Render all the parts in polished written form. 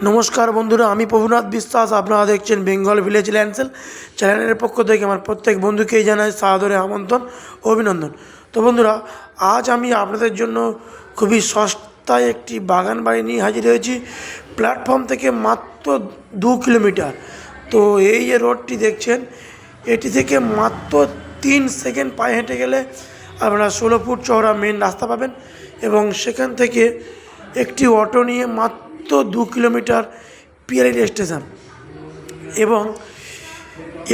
নমস্কার বন্ধুরা, আমি প্রভুনাথ বিশ্বাস। আপনারা দেখছেন বেঙ্গল ভিলেজ ল্যান্ডসেল চ্যানেলের পক্ষ থেকে আমার প্রত্যেক বন্ধুকেই জানাই সাদরে আমন্ত্রণ ও অভিনন্দন। তো বন্ধুরা, আজ আমি আপনাদের জন্য খুবই সস্তায় একটি বাগান বাড়ি নিয়ে হাজির হয়েছি, প্ল্যাটফর্ম থেকে মাত্র 2 কিলোমিটার। তো এই যে রোডটি দেখছেন, এটি থেকে মাত্র 3 সেকেন্ড পায়ে হেঁটে গেলে আপনারা 16 ফুট চওড়া মেন রাস্তা পাবেন এবং সেখান থেকে একটি অটো নিয়ে মাত্র 2 কিলোমিটার পিয়ারি স্টেশন। এবং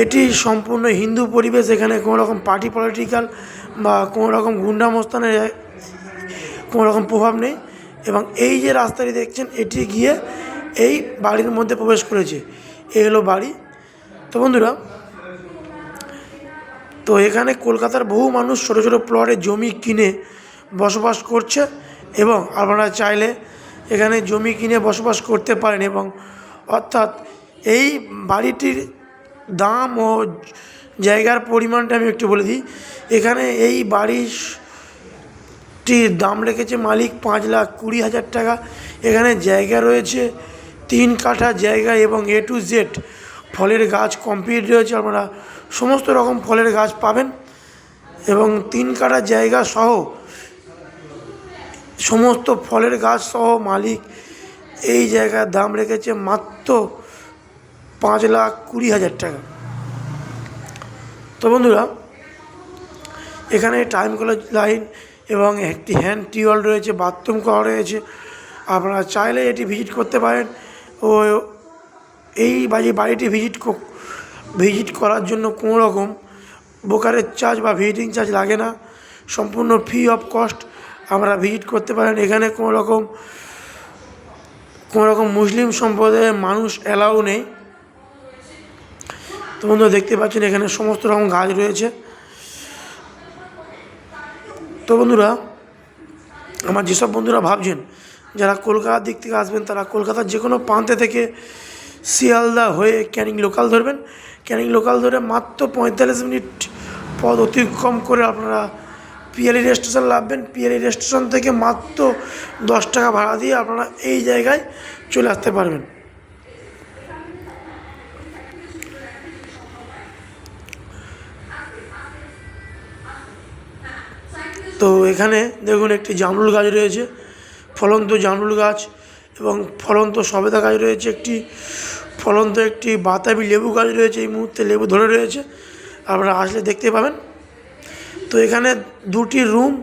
এটি সম্পূর্ণ হিন্দু পরিবেশ, এখানে কোনো রকম পার্টি পলিটিক্যাল বা কোনো রকম গুন্ডামস্তানের কোনো রকম প্রভাব নেই। এবং এই যে রাস্তাটি দেখছেন, এটি গিয়ে এই বাড়ির মধ্যে প্রবেশ করেছে। এই হলো বাড়ি। তো বন্ধুরা, তো এখানে কলকাতার বহু মানুষ ছোটো ছোটো প্লটে জমি কিনে বসবাস করছে এবং আপনারা চাইলে এখানে জমি কিনে বসবাস করতে পারেন। এবং অর্থাৎ এই বাড়িটির দাম ও জায়গার পরিমাণটা আমি একটু বলে দিই। এখানে এই বাড়িটির দাম রেখেছে মালিক 5,20,000 টাকা। এখানে জায়গা রয়েছে 3 কাঠা জায়গা এবং A to Z ফলের গাছ কমপ্লিট রয়েছে। আপনারা সমস্ত রকম ফলের গাছ পাবেন এবং 3 কাঠা জায়গা সহ সমস্ত ফলের গাছ সহ মালিক এই জায়গার দাম রেখেছে মাত্র 5,20,000 টাকা। তো বন্ধুরা, এখানে টাইম কলের লাইন এবং একটি হ্যান্ড টিউবওয়েল রয়েছে, বাথরুম করা রয়েছে। আপনারা চাইলে এটি ভিজিট করতে পারেন। ও এই বাড়িটি ভিজিট করার জন্য কোনো রকম ব্রোকারেজ চার্জ বা ভিজিটিং চার্জ লাগে না, সম্পূর্ণ ফ্রি অফ কস্ট আমরা ভিজিট করতে পারেন। এখানে কোনো রকম মুসলিম সম্প্রদায়ের মানুষ অ্যালাউ নেই। তো বন্ধুরা, দেখতে পাচ্ছেন এখানে সমস্ত রকম গাছ রয়েছে। তো বন্ধুরা, আমার যেসব বন্ধুরা ভাবছেন যারা কলকাতার দিক থেকে আসবেন, তারা কলকাতার যে কোনো প্রান্তে থেকে শিয়ালদা হয়ে ক্যানিং লোকাল ধরবেন। ক্যানিং লোকাল ধরে মাত্র 45 মিনিট পথ অতিক্রম করে আপনারা পিয়ালি স্টেশন নামবেন। পিয়ালি স্টেশন থেকে মাত্র 10 টাকা ভাড়া দিয়ে আপনারা এই জায়গায় চলে আসতে পারবেন। তো এখানে দেখুন একটি জামরুল গাছ রয়েছে, ফলন্ত জামরুল গাছ, এবং ফলন্ত সবেদা গাছ রয়েছে, ফলন্ত একটি বাতাবি লেবু গাছ রয়েছে। এই মুহূর্তে লেবু ধরে রয়েছে, আপনারা আসলে দেখতে পাবেন। তো এখানে 2টি রুম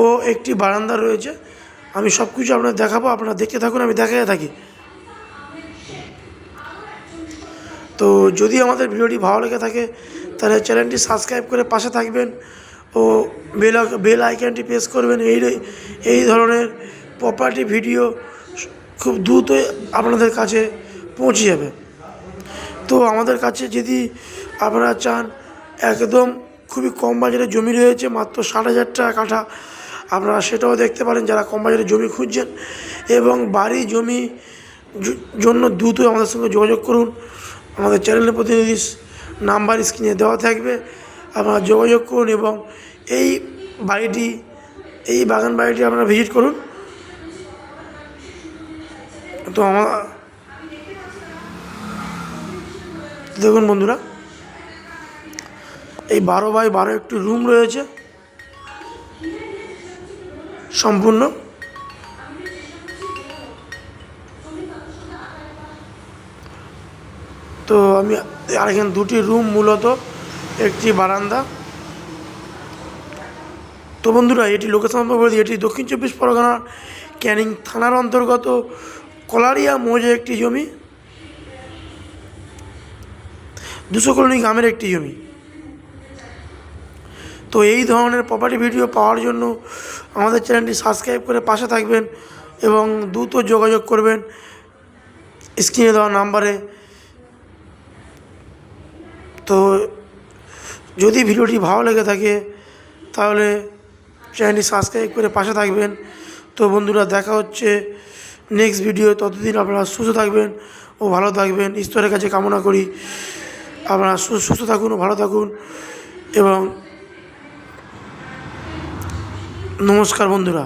ও একটি বারান্দা রয়েছে। আমি সব কিছু আপনাদের দেখাবো, আপনারা দেখতে থাকুন, আমি দেখাতে থাকি। তো যদি আমাদের ভিডিওটি ভালো লেগে থাকে তাহলে চ্যানেলটি সাবস্ক্রাইব করে পাশে থাকবেন ও বেল আইকনটি প্রেস করবেন। এই ধরনের প্রপার্টি ভিডিও খুব দ্রুতই আপনাদের কাছে পৌঁছে যাবে। তো আমাদের কাছে যদি আপনারা চান, একদম খুবই কম বাজারে জমি রয়েছে, মাত্র 60,000 টাকা কাঠা। আপনারা সেটাও দেখতে পারেন যারা কম বাজারে জমি খুঁজছেন। এবং বাড়ি জমি জন্য দ্রুতই আমাদের সঙ্গে যোগাযোগ করুন। আমাদের চ্যানেলের প্রতিনিধি নাম্বার স্ক্রিনে দেওয়া থাকবে, আপনারা যোগাযোগ করুন এবং এই বাগান বাড়িটি আপনারা ভিজিট করুন। তো দেখুন বন্ধুরা, এই 12x12 একটি রুম রয়েছে সম্পূর্ণ। তো আমি আর এখানে 2টি রুম, মূলত একটি বারান্দা। তো বন্ধুরা, এটি লোকেশন বলছি, এটি দক্ষিণ 24 পরগনার ক্যানিং থানার অন্তর্গত কলারিয়া মৌজা একটি জমি, 200 কলোনি গ্রামের একটি জমি। তো এই ধরনের প্রপার্টি ভিডিও পাওয়ার জন্য আমাদের চ্যানেলটি সাবস্ক্রাইব করে পাশে থাকবেন এবং দ্রুত যোগাযোগ করবেন স্ক্রিনে দেওয়া নাম্বারে। তো যদি ভিডিওটি ভালো লেগে থাকে তাহলে চ্যানেলটি সাবস্ক্রাইব করে পাশে থাকবেন। তো বন্ধুরা, দেখা হচ্ছে নেক্সট ভিডিও। ততদিন আপনারা সুস্থ থাকবেন ও ভালো থাকবেন, ঈশ্বরের কাছে কামনা করি আপনারা সুস্থ থাকুন ও ভালো থাকুন। এবং নমস্কার বন্ধুরা।